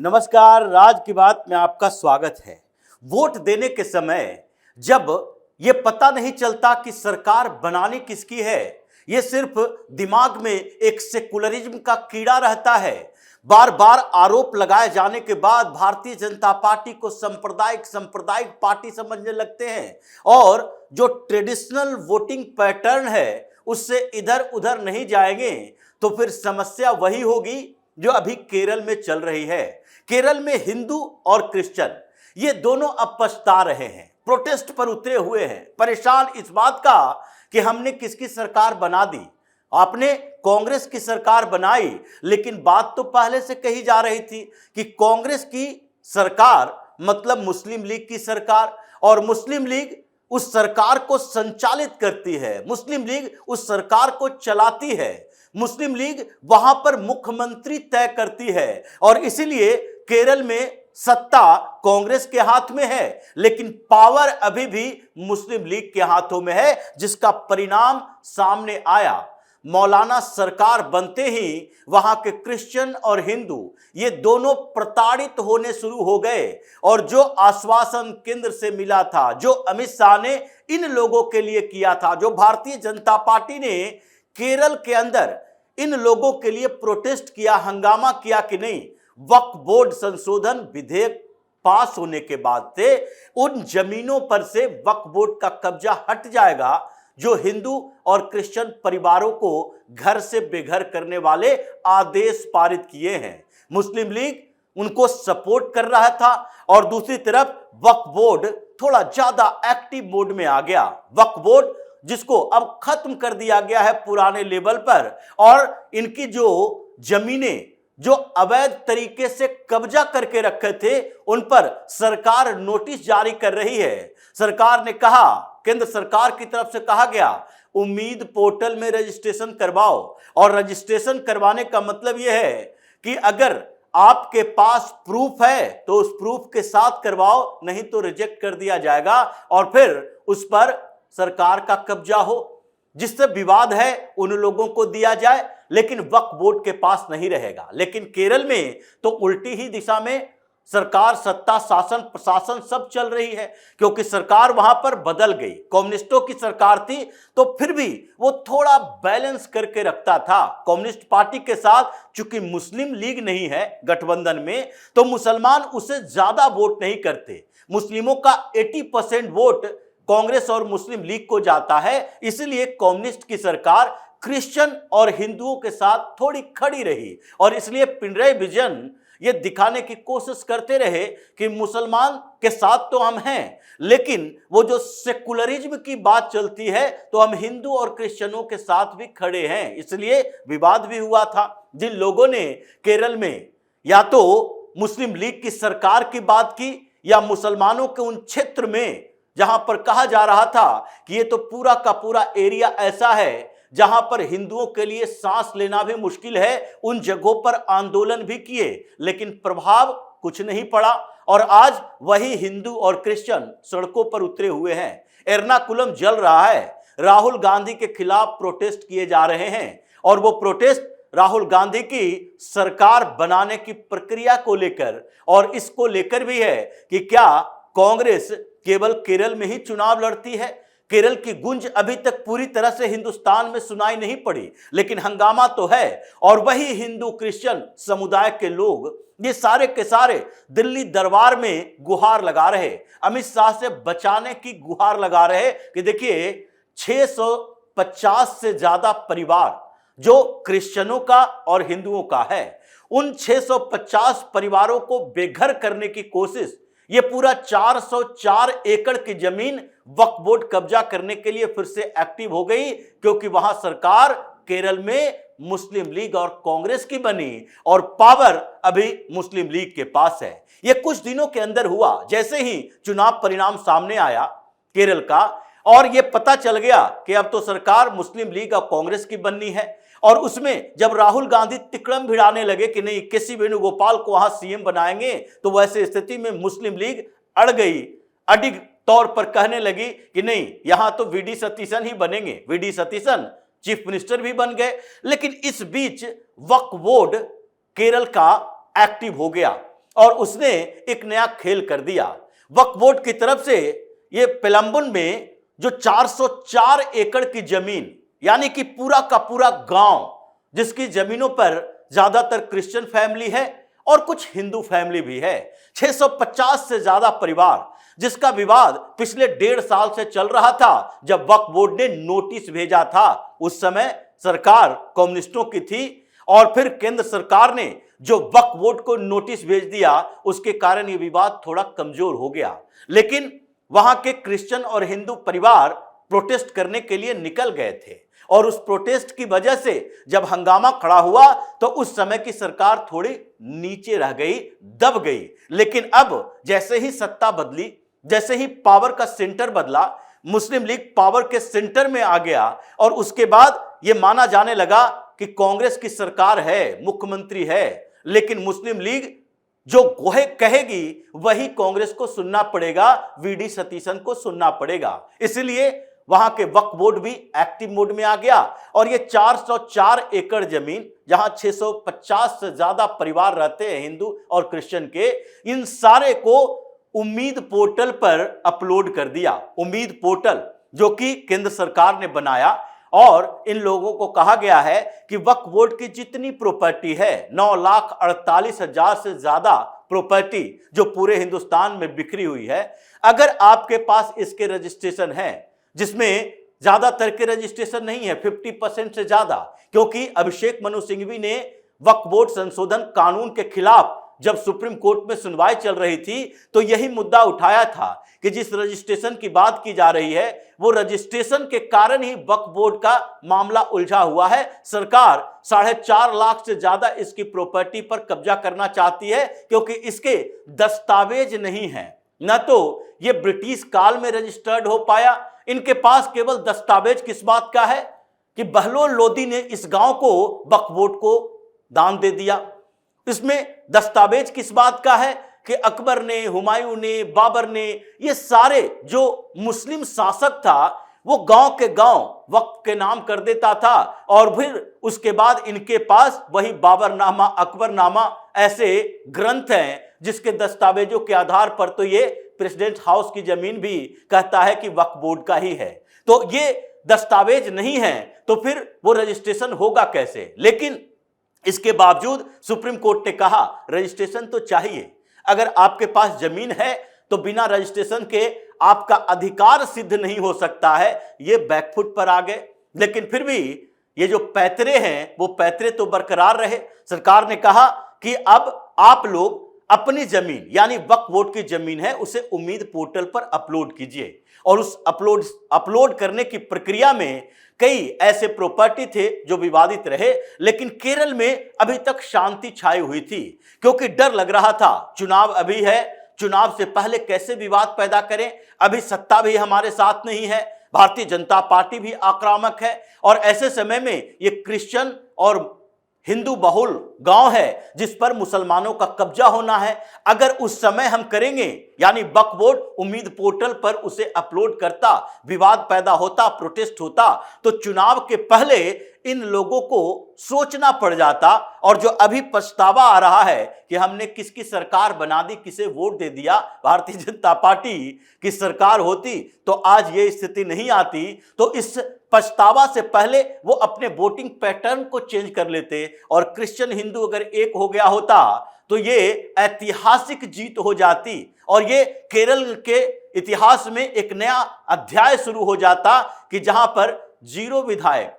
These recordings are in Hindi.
नमस्कार, राज की बात में आपका स्वागत है। वोट देने के समय जब ये पता नहीं चलता कि सरकार बनानी किसकी है, ये सिर्फ दिमाग में एक सेकुलरिज्म का कीड़ा रहता है। बार बार आरोप लगाए जाने के बाद भारतीय जनता पार्टी को सांप्रदायिक पार्टी समझने लगते हैं और जो ट्रेडिशनल वोटिंग पैटर्न है उससे इधर उधर नहीं जाएंगे तो फिर समस्या वही होगी जो अभी केरल में चल रही है। केरल में हिंदू और क्रिश्चियन ये दोनों अब पछता रहे हैं, प्रोटेस्ट पर उतरे हुए हैं, परेशान इस बात का कि हमने किसकी सरकार बना दी। आपने कांग्रेस की सरकार बनाई, लेकिन बात तो पहले से कही जा रही थी कि कांग्रेस की सरकार मतलब मुस्लिम लीग की सरकार, और मुस्लिम लीग उस सरकार को संचालित करती है, मुस्लिम लीग उस सरकार को चलाती है, मुस्लिम लीग वहां पर मुख्यमंत्री तय करती है। और इसीलिए केरल में सत्ता कांग्रेस के हाथ में है, लेकिन पावर अभी भी मुस्लिम लीग के हाथों में है, जिसका परिणाम सामने आया। मौलाना सरकार बनते ही वहां के क्रिश्चियन और हिंदू ये दोनों प्रताड़ित होने शुरू हो गए, और जो आश्वासन केंद्र से मिला था, जो अमित शाह ने इन लोगों के लिए किया था, जो भारतीय जनता पार्टी ने केरल के अंदर इन लोगों के लिए प्रोटेस्ट किया, हंगामा किया कि नहीं, वक्फ बोर्ड संशोधन विधेयक पास होने के बाद से उन जमीनों पर से वक्फ बोर्ड का कब्जा हट जाएगा जो हिंदू और क्रिश्चियन परिवारों को घर से बेघर करने वाले आदेश पारित किए हैं। मुस्लिम लीग उनको सपोर्ट कर रहा था और दूसरी तरफ वक्फ बोर्ड थोड़ा ज्यादा एक्टिव मोड में आ गया। वक्फ बोर्ड जिसको अब खत्म कर दिया गया है पुराने लेवल पर, और इनकी जो जमीनें जो अवैध तरीके से कब्जा करके रखे थे उन पर सरकार नोटिस जारी कर रही है। सरकार ने कहा, केंद्र सरकार की तरफ से कहा गया, उम्मीद पोर्टल में रजिस्ट्रेशन करवाओ, और रजिस्ट्रेशन करवाने का मतलब यह है कि अगर आपके पास प्रूफ है तो उस प्रूफ के साथ करवाओ, नहीं तो रिजेक्ट कर दिया जाएगा और फिर उस पर सरकार का कब्जा हो। जिससे विवाद है उन लोगों को दिया जाए, लेकिन वक्फ बोर्ड के पास नहीं रहेगा। लेकिन केरल में तो उल्टी ही दिशा में सरकार, सत्ता, शासन, प्रशासन सब चल रही है, क्योंकि सरकार वहां पर बदल गई। कम्युनिस्टों की सरकार थी तो फिर भी वो थोड़ा बैलेंस करके रखता था। कम्युनिस्ट पार्टी के साथ चूंकि मुस्लिम लीग नहीं है गठबंधन में, तो मुसलमान उसे ज्यादा वोट नहीं करते। मुस्लिमों का 80% वोट कांग्रेस और मुस्लिम लीग को जाता है, इसलिए कम्युनिस्ट की सरकार क्रिश्चियन और हिंदुओं के साथ थोड़ी खड़ी रही, और इसलिए पिनराई विजयन ये दिखाने की कोशिश करते रहे कि मुसलमान के साथ तो हम हैं, लेकिन वो जो सेकुलरिज्म की बात चलती है तो हम हिंदू और क्रिश्चियनों के साथ भी खड़े हैं। इसलिए विवाद भी हुआ था। जिन लोगों ने केरल में या तो मुस्लिम लीग की सरकार की बात की या मुसलमानों के उन क्षेत्र में जहां पर कहा जा रहा था कि ये तो पूरा का पूरा एरिया ऐसा है जहां पर हिंदुओं के लिए सांस लेना भी मुश्किल है, उन जगहों पर आंदोलन भी किए, लेकिन प्रभाव कुछ नहीं पड़ा, और आज वही हिंदू और क्रिश्चियन सड़कों पर उतरे हुए हैं। एर्नाकुलम जल रहा है, राहुल गांधी के खिलाफ प्रोटेस्ट किए जा रहे हैं, और वो प्रोटेस्ट राहुल गांधी की सरकार बनाने की प्रक्रिया को लेकर और इसको लेकर भी है कि क्या कांग्रेस केवल केरल में ही चुनाव लड़ती है। केरल की गूंज अभी तक पूरी तरह से हिंदुस्तान में सुनाई नहीं पड़ी, लेकिन हंगामा तो है, और वही हिंदू क्रिश्चियन समुदाय के लोग ये सारे के सारे दिल्ली दरबार में गुहार लगा रहे, अमित शाह से बचाने की गुहार लगा रहे कि देखिए 650 से ज्यादा परिवार जो क्रिश्चियनों का और हिंदुओं का है, उन 650 परिवारों को बेघर करने की कोशिश, ये पूरा 404 एकड़ की जमीन वक्फ बोर्ड कब्जा करने के लिए फिर से एक्टिव हो गई, क्योंकि वहां सरकार केरल में मुस्लिम लीग और कांग्रेस की बनी और पावर अभी मुस्लिम लीग के पास है। यह कुछ दिनों के अंदर हुआ, जैसे ही चुनाव परिणाम सामने आया केरल का, और यह पता चल गया कि अब तो सरकार मुस्लिम लीग और कांग्रेस की बननी है, और उसमें जब राहुल गांधी तिकड़म भिड़ाने लगे कि नहीं केसी वेणुगोपाल को वहां सीएम बनाएंगे, तो वैसे स्थिति में मुस्लिम लीग अड़ गई, अडिग तौर पर कहने लगी कि नहीं यहां तो वीडी सतीशन ही बनेंगे। वीडी सतीशन चीफ मिनिस्टर भी बन गए। लेकिन इस बीच वक्फ बोर्ड केरल का एक्टिव हो गया और उसने एक नया खेल कर दिया। वक्फ बोर्ड की तरफ से ये पेलम्बुन में जो 404 एकड़ की जमीन, यानी कि पूरा का पूरा गांव, जिसकी जमीनों पर ज्यादातर क्रिश्चियन फैमिली है और कुछ हिंदू फैमिली भी है, 650 से ज्यादा परिवार, जिसका विवाद पिछले 1.5 साल से चल रहा था। जब वक्फ बोर्ड ने नोटिस भेजा था, उस समय सरकार कम्युनिस्टों की थी और फिर केंद्र सरकार ने जो वक्फ बोर्ड को नोटिस भेज दिया, उसके कारण यह विवाद थोड़ा कमजोर हो गया। लेकिन वहां के क्रिश्चियन और हिंदू परिवार प्रोटेस्ट करने के लिए निकल गए थे और उस प्रोटेस्ट की वजह से जब हंगामा खड़ा हुआ तो उस समय की सरकार थोड़ी नीचे रह गई, दब गई। लेकिन अब जैसे ही सत्ता बदली, जैसे ही पावर का सेंटर बदला, मुस्लिम लीग पावर के सेंटर में आ गया और उसके बाद यह माना जाने लगा कि कांग्रेस की सरकार है, मुख्यमंत्री है, लेकिन मुस्लिम लीग जो कहेगी वही कांग्रेस को सुनना पड़ेगा, वीडी सतीशन को सुनना पड़ेगा। इसलिए वहां के वक्फ बोर्ड भी एक्टिव मोड में आ गया और ये 404 एकड़ जमीन, जहां 650 से ज्यादा परिवार रहते हैं हिंदू और क्रिश्चियन के, इन सारे को उम्मीद पोर्टल पर अपलोड कर दिया। उम्मीद पोर्टल जो कि केंद्र सरकार ने बनाया और इन लोगों को कहा गया है कि वक्फ बोर्ड की जितनी प्रॉपर्टी है, 9,48,000 से ज्यादा प्रॉपर्टी जो पूरे हिंदुस्तान में बिखरी हुई है, अगर आपके पास इसके रजिस्ट्रेशन है, जिसमें ज्यादातर के रजिस्ट्रेशन नहीं है, 50% से ज्यादा, क्योंकि अभिषेक मनु सिंघवी ने वक्फ बोर्ड संशोधन कानून के खिलाफ जब सुप्रीम कोर्ट में सुनवाई चल रही थी तो यही मुद्दा उठाया था कि जिस रजिस्ट्रेशन की बात की जा रही है वो रजिस्ट्रेशन के कारण ही वक्फ बोर्ड का मामला उलझा हुआ है। सरकार 4.5 लाख से ज्यादा इसकी प्रॉपर्टी पर कब्जा करना चाहती है क्योंकि इसके दस्तावेज नहीं है, न तो ये ब्रिटिश काल में रजिस्टर्ड हो पाया, इनके पास केवल दस्तावेज किस बात का है कि बहलोल लोदी ने इस गांव को वक्फ बोर्ड को दान दे दिया। इसमें दस्तावेज किस बात का है कि अकबर ने, हुमायूं ने, बाबर ने, ये सारे जो मुस्लिम शासक था वो गांव के गांव वक्फ के नाम कर देता था और फिर उसके बाद इनके पास वही बाबरनामा, अकबरनामा ऐसे ग्रंथ हैं जिसके दस्तावेजों के आधार पर तो ये प्रेसिडेंट हाउस की जमीन भी कहता है कि वक्फ बोर्ड का ही है। तो ये दस्तावेज नहीं है तो फिर वो रजिस्ट्रेशन होगा कैसे? लेकिन इसके बावजूद सुप्रीम कोर्ट ने कहा रजिस्ट्रेशन तो चाहिए। अगर आपके पास जमीन है तो बिना रजिस्ट्रेशन के आपका अधिकार सिद्ध नहीं हो सकता है। ये बैकफुट पर आ गए, लेकिन फिर भी ये जो पैतरे हैं वो पैतरे तो बरकरार रहे। सरकार ने कहा कि अब आप लोग अपनी जमीन, यानी वक्फ बोर्ड की जमीन है, उसे उम्मीद पोर्टल पर अपलोड कीजिए। और उस अपलोड करने की प्रक्रिया में कई ऐसे प्रॉपर्टी थे जो विवादित रहे, लेकिन केरल में अभी तक शांति छाई हुई थी क्योंकि डर लग रहा था चुनाव अभी है, चुनाव से पहले कैसे विवाद पैदा करें। अभी सत्ता भी हमारे साथ नहीं है, भारतीय जनता पार्टी भी आक्रामक है और ऐसे समय में ये क्रिश्चियन और हिंदू बहुल गांव है जिस पर मुसलमानों का कब्जा होना है। अगर उस समय हम करेंगे, यानी वक्फ बोर्ड उम्मीद पोर्टल पर उसे अपलोड करता, विवाद पैदा होता, प्रोटेस्ट होता, तो चुनाव के पहले इन लोगों को सोचना पड़ जाता। और जो अभी पछतावा आ रहा है कि हमने किसकी सरकार बना दी, किसे वोट दे दिया, भारतीय जनता पार्टी की सरकार होती तो आज ये स्थिति नहीं आती। तो इस पछतावा से पहले वो अपने वोटिंग पैटर्न को चेंज कर लेते और क्रिश्चियन हिंदू अगर एक हो गया होता तो ये ऐतिहासिक जीत हो जाती और ये केरल के इतिहास में एक नया अध्याय शुरू हो जाता कि जहां पर 0 विधायक,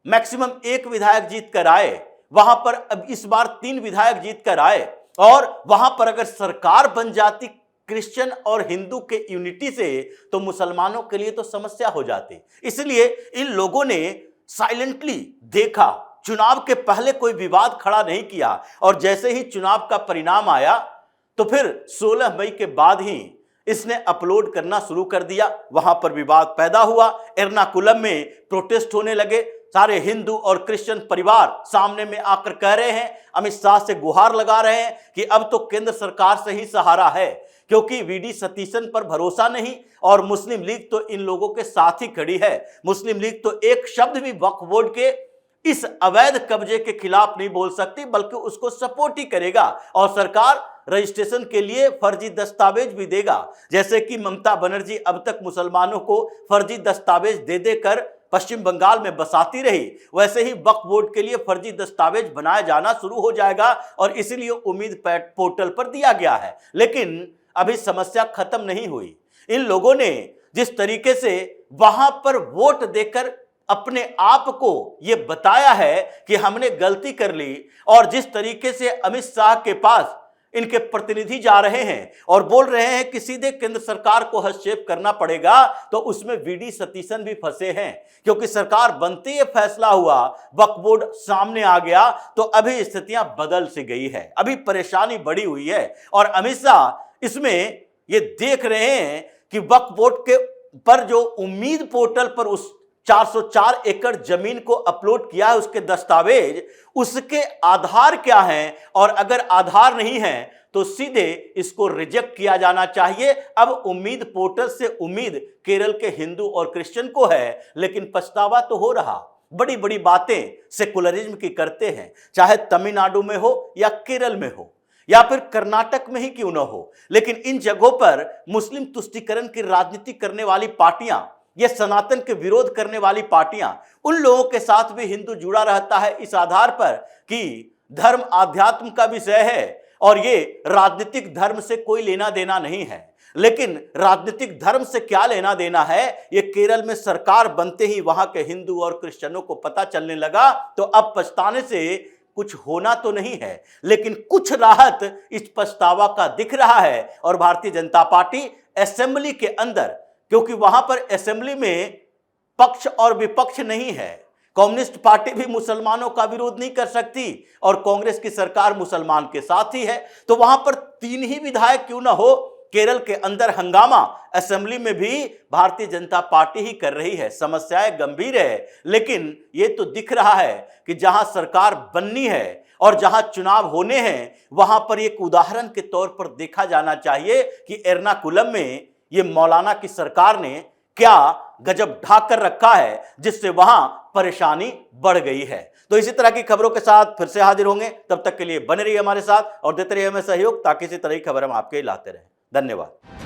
मैक्सिमम 1 विधायक जीत कर आए, वहां पर अब इस बार 3 विधायक जीत कर आए और वहां पर अगर सरकार बन जाती क्रिश्चियन और हिंदू के यूनिटी से तो मुसलमानों के लिए तो समस्या हो जाती। इसलिए इन लोगों ने साइलेंटली देखा, चुनाव के पहले कोई विवाद खड़ा नहीं किया और जैसे ही चुनाव का परिणाम आया तो फिर 16 मई के बाद ही इसने अपलोड करना शुरू कर दिया। वहां पर विवाद पैदा हुआ, एर्नाकुलम में प्रोटेस्ट होने लगे, सारे हिंदू और क्रिश्चियन परिवार सामने में आकर कह रहे हैं, अमित शाह से गुहार लगा रहे हैं कि अब तो केंद्र सरकार से ही सहारा है क्योंकि वीडी सतीशन पर भरोसा नहीं और मुस्लिम लीग तो इन लोगों के साथ ही खड़ी है। मुस्लिम लीग तो एक शब्द भी वक्फ बोर्ड के इस अवैध कब्जे के खिलाफ नहीं बोल सकती बल्कि उसको सपोर्ट ही करेगा और सरकार रजिस्ट्रेशन के लिए फर्जी दस्तावेज भी देगा। जैसे कि ममता बनर्जी अब तक मुसलमानों को फर्जी दस्तावेज दे देकर पश्चिम बंगाल में बसाती रही, वैसे ही वक्फ बोर्ड के लिए फर्जी दस्तावेज बनाया जाना शुरू हो जाएगा और इसीलिए उम्मीद पोर्टल पर दिया गया है। लेकिन अभी समस्या खत्म नहीं हुई। इन लोगों ने जिस तरीके से वहां पर वोट देकर अपने आप को यह बताया है कि हमने गलती कर ली, और जिस तरीके से अमित शाह के पास इनके प्रतिनिधि जा रहे हैं और बोल रहे हैं कि सीधे केंद्र सरकार को हस्तक्षेप करना पड़ेगा, तो उसमें वीडी सतीशन भी फंसे हैं। क्योंकि सरकार बनते ही फैसला हुआ, वक्फ बोर्ड सामने आ गया, तो अभी स्थितियां बदल सी गई है, अभी परेशानी बढ़ी हुई है। और अमित शाह इसमें ये देख रहे हैं कि वक्फ बोर्ड के पर जो उम्मीद पोर्टल पर उस 404 एकड़ जमीन को अपलोड किया है, उसके दस्तावेज, उसके आधार क्या हैं, और अगर आधार नहीं है तो सीधे इसको रिजेक्ट किया जाना चाहिए। अब उम्मीद पोर्टल से उम्मीद केरल के हिंदू और क्रिश्चियन को है, लेकिन पछतावा तो हो रहा। बड़ी बड़ी बातें सेकुलरिज्म की करते हैं, चाहे तमिलनाडु में हो या केरल में हो या फिर कर्नाटक में ही क्यों न हो, लेकिन इन जगहों पर मुस्लिम तुष्टीकरण की राजनीति करने वाली पार्टियां, ये सनातन के विरोध करने वाली पार्टियां, उन लोगों के साथ भी हिंदू जुड़ा रहता है इस आधार पर कि धर्म आध्यात्म का विषय है और ये राजनीतिक धर्म से कोई लेना देना नहीं है। लेकिन राजनीतिक धर्म से क्या लेना देना है, ये केरल में सरकार बनते ही वहां के हिंदू और क्रिश्चियनों को पता चलने लगा। तो अब पछताने से कुछ होना तो नहीं है, लेकिन कुछ राहत इस पछतावा का दिख रहा है। और भारतीय जनता पार्टी असेंबली के अंदर, क्योंकि वहां पर असेंबली में पक्ष और विपक्ष नहीं है, कम्युनिस्ट पार्टी भी मुसलमानों का विरोध नहीं कर सकती और कांग्रेस की सरकार मुसलमान के साथ ही है, तो वहां पर 3 ही विधायक क्यों ना हो, केरल के अंदर हंगामा असेंबली में भी भारतीय जनता पार्टी ही कर रही है। समस्याएं गंभीर है, लेकिन यह तो दिख रहा है कि जहां सरकार बननी है और जहां चुनाव होने हैं, वहां पर एक उदाहरण के तौर पर देखा जाना चाहिए कि एर्नाकुलम में ये मौलाना की सरकार ने क्या गजब ढाक कर रखा है, जिससे वहां परेशानी बढ़ गई है। तो इसी तरह की खबरों के साथ फिर से हाजिर होंगे, तब तक के लिए बने रहिए हमारे साथ और देते रहिए हमें सहयोग, ताकि इसी तरह की खबर हम आपके लाते रहें। धन्यवाद।